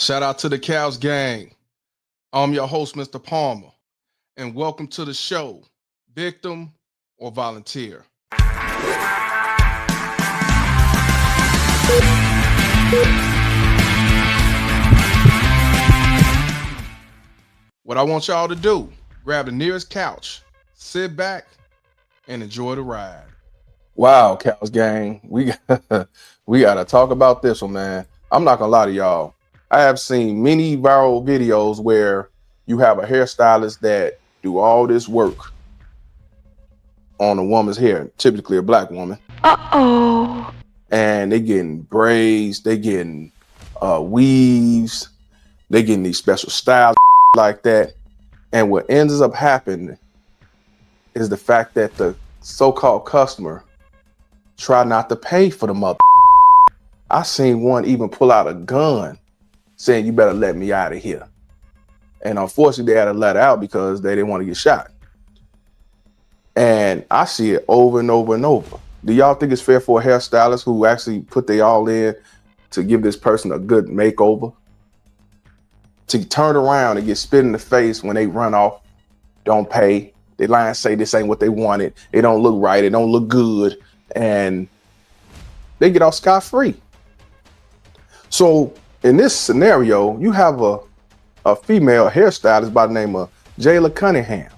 Shout out to the Cows Gang. I'm your host, Mr. Palmer, and welcome to the show, Victim or Volunteer. What I want y'all to do, grab the nearest couch, sit back, and enjoy the ride. Wow, Cows Gang, we gotta talk about this one, man. I'm not gonna lie to y'all. I have seen many viral videos where you have a hairstylist that do all this work on a woman's hair, typically a black woman. Uh-oh. And they getting braids, they getting weaves, they getting these special styles like that. And what ends up happening is the fact that the so-called customer try not to pay for the mother. I seen one even pull out a gun saying, "You better let me out of here." And unfortunately, they had to let out because they didn't want to get shot. And I see it over and over and over. Do y'all think it's fair for a hairstylist who actually put they all in to give this person a good makeover to turn around and get spit in the face when they run off, don't pay, they lie and say this ain't what they wanted, it don't look right, it don't look good, and they get off scot-free? So in this scenario, you have a female hairstylist by the name of Cunningham,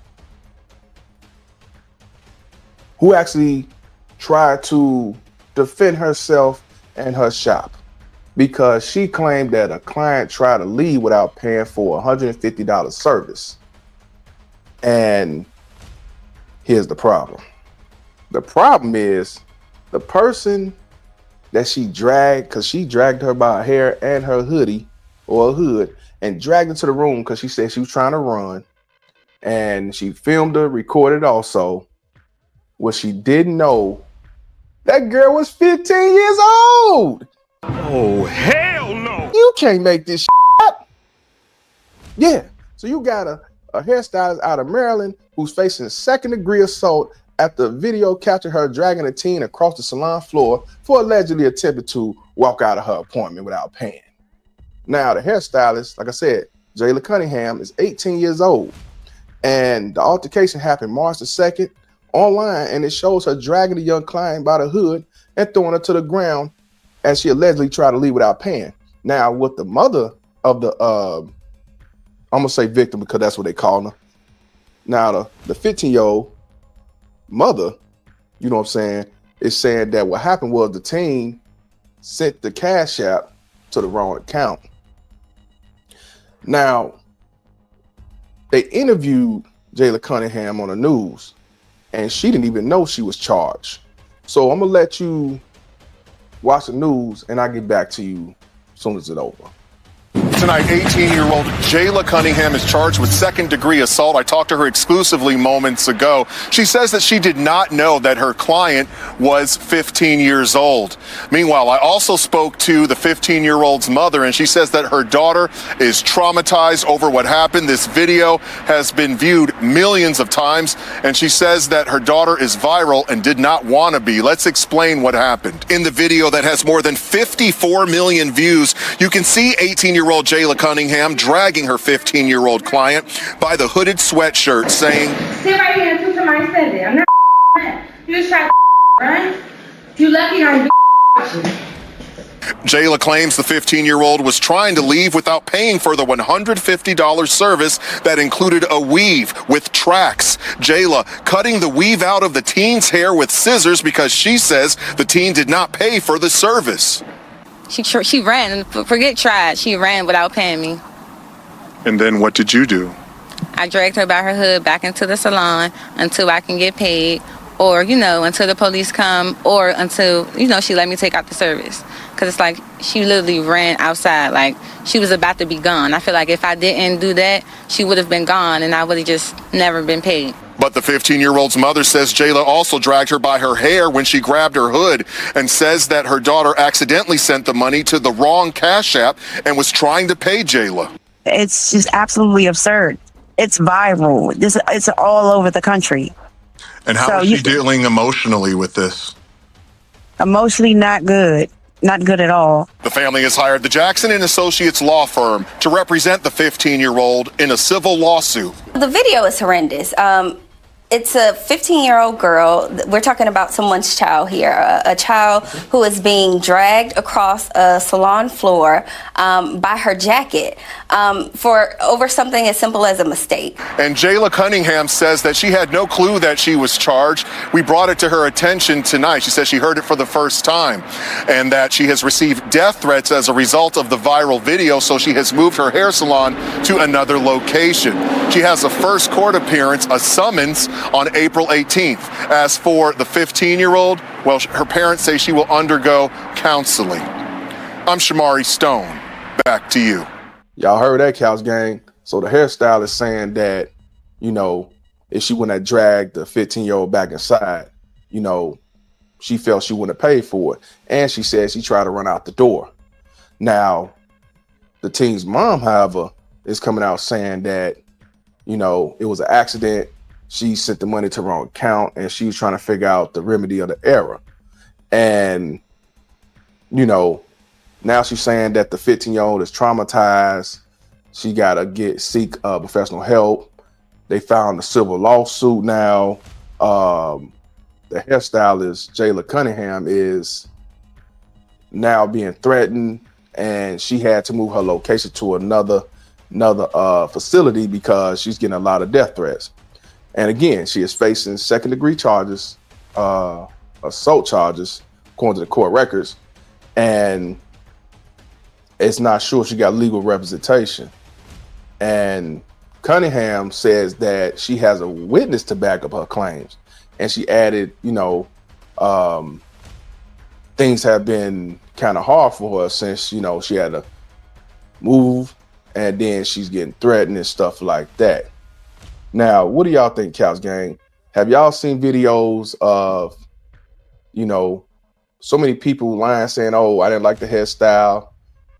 who actually tried to defend herself and her shop because she claimed that a client tried to leave without paying for $150 service. And here's the problem. The problem is the person that she dragged, because she dragged her by her hair and her hoodie or a hood and dragged her to the room because she said she was trying to run. And she filmed her, recorded also. What she didn't know, that girl was 15 years old. Oh, hell no. You can't make this up. Yeah. So you got a hairstylist out of Maryland who's facing second-degree assault after video captured her dragging a teen across the salon floor for allegedly attempting to walk out of her appointment without paying. Now, the hairstylist, like I said, Jayla Cunningham, is 18 years old. And the altercation happened March the 2nd online, and it shows her dragging the young client by the hood and throwing her to the ground as she allegedly tried to leave without paying. Now, what the mother of the, I'm gonna say victim because that's what they call her. Now, the 15-year-old mother, you know what I'm saying, is saying that what happened was the teen sent the cash app to the wrong account. Now, they interviewed Jayla Cunningham on the news, and she didn't even know she was charged. So I'm gonna let you watch the news, and I'll get back to you as soon as it's over. Tonight, 18-year-old Jayla Cunningham is charged with second-degree assault. I talked to her exclusively moments ago. She says that she did not know that her client was 15 years old. Meanwhile, I also spoke to the 15-year-old's mother, and she says that her daughter is traumatized over what happened. This video has been viewed millions of times, and she says that her daughter is viral and did not want to be. Let's explain what happened. In the video that has more than 54 million views, you can see 18-year-old Jayla Cunningham dragging her 15-year-old client by the hooded sweatshirt, saying, "Sit right here until somebody says it. I'm not you just try to right? You lucky I ain't you." Jayla claims the 15-year-old was trying to leave without paying for the $150 service that included a weave with tracks. Jayla cutting the weave out of the teen's hair with scissors because she says the teen did not pay for the service. She ran, forget tried, she ran without paying me. And then what did you do? I dragged her by her hood back into the salon until I can get paid, or, until the police come, or until, she let me take out the service. Because it's like she literally ran outside, like she was about to be gone. I feel like if I didn't do that, she would have been gone and I would have just never been paid. But the 15-year-old's mother says Jayla also dragged her by her hair when she grabbed her hood, and says that her daughter accidentally sent the money to the wrong cash app and was trying to pay Jayla. It's just absolutely absurd. It's viral. It's all over the country. And how is she dealing emotionally with this? Emotionally not good. Not good at all. The family has hired the Jackson and Associates law firm to represent the 15-year-old in a civil lawsuit. The video is horrendous. It's a 15-year-old girl. We're talking about someone's child here, a child who is being dragged across a salon floor by her jacket for over something as simple as a mistake. And Jayla Cunningham says that she had no clue that she was charged. We brought it to her attention tonight. She says she heard it for the first time and that she has received death threats as a result of the viral video, so she has moved her hair salon to another location. She has a first court appearance, a summons, on April 18th. As for the 15-year-old, well, her parents say she will undergo counseling. I'm Shamari Stone. Back to you. Y'all heard that, Couch Gang. So the hairstylist saying that, you know, if she wouldn't have dragged the 15-year-old back inside, you know, she felt she wouldn't have paid for it. And she said she tried to run out the door. Now, the teen's mom, however, is coming out saying that, you know, it was an accident. She sent the money to the wrong account and she was trying to figure out the remedy of the error. And, you know, now she's saying that the 15-year-old is traumatized. She got to seek professional help. They found a civil lawsuit now. The hairstylist, Jayla Cunningham, is now being threatened, and she had to move her location to another facility because she's getting a lot of death threats. And again, she is facing second-degree charges, assault charges, according to the court records, and it's not sure she got legal representation. And Cunningham says that she has a witness to back up her claims. And she added, you know, things have been kind of hard for her since, you know, she had to move and then she's getting threatened and stuff like that. Now, what do y'all think, Couch Gang? Have y'all seen videos of, you know, so many people lying saying, oh, I didn't like the hairstyle.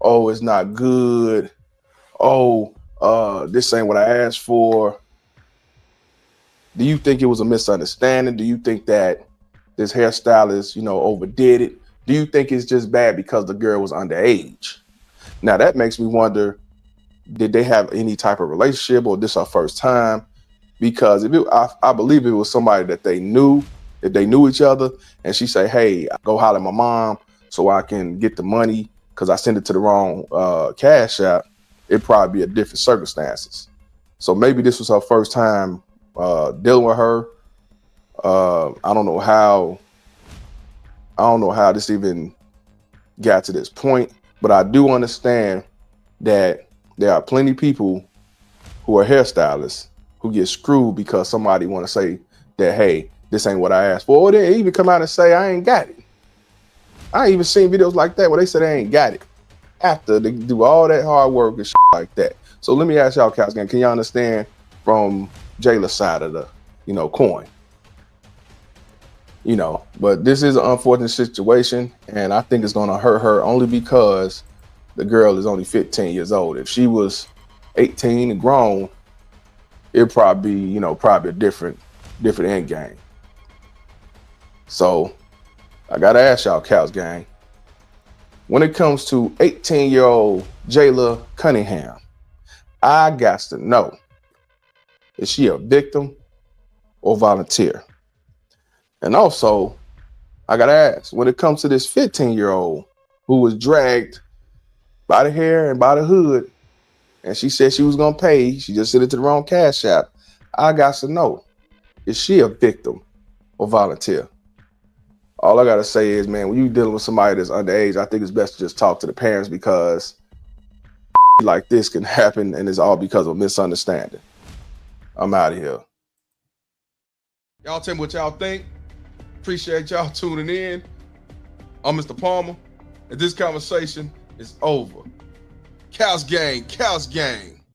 Oh, it's not good. Oh, this ain't what I asked for. Do you think it was a misunderstanding? Do you think that this hairstylist, you know, overdid it? Do you think it's just bad because the girl was underage? Now, that makes me wonder, did they have any type of relationship or this her first time? Because I believe it was somebody that they knew, if they knew each other, and she say, hey, go holler at my mom so I can get the money because I sent it to the wrong cash app, it'd probably be a different circumstances. So maybe this was her first time dealing with her. I don't know how this even got to this point, but I do understand that there are plenty of people who are hairstylists who get screwed because somebody want to say that, hey, this ain't what I asked for. Or they even come out and say, I ain't got it. I even seen videos like that where they say they ain't got it after they do all that hard work and shit like that. So let me ask y'all, Couch Gang, can y'all understand from Jayla's side of the, you know, coin? You know, but this is an unfortunate situation, and I think it's going to hurt her only because the girl is only 15 years old. If she was 18 and grown, it'd probably be, you know, probably a different end game. So I got to ask y'all, Couch Gang, when it comes to 18-year-old Jayla Cunningham, I got to know, is she a victim or volunteer? And also, I got to ask, when it comes to this 15-year-old who was dragged by the hair and by the hood, and she said she was going to pay, she just sent it to the wrong cash app, I got to know, is she a victim or volunteer? All I got to say is, man, when you're dealing with somebody that's underage, I think it's best to just talk to the parents because like this can happen and it's all because of misunderstanding. I'm out of here. Y'all tell me what y'all think. Appreciate y'all tuning in. I'm Mr. Palmer, and this conversation is over. Couch Gang, Couch Gang.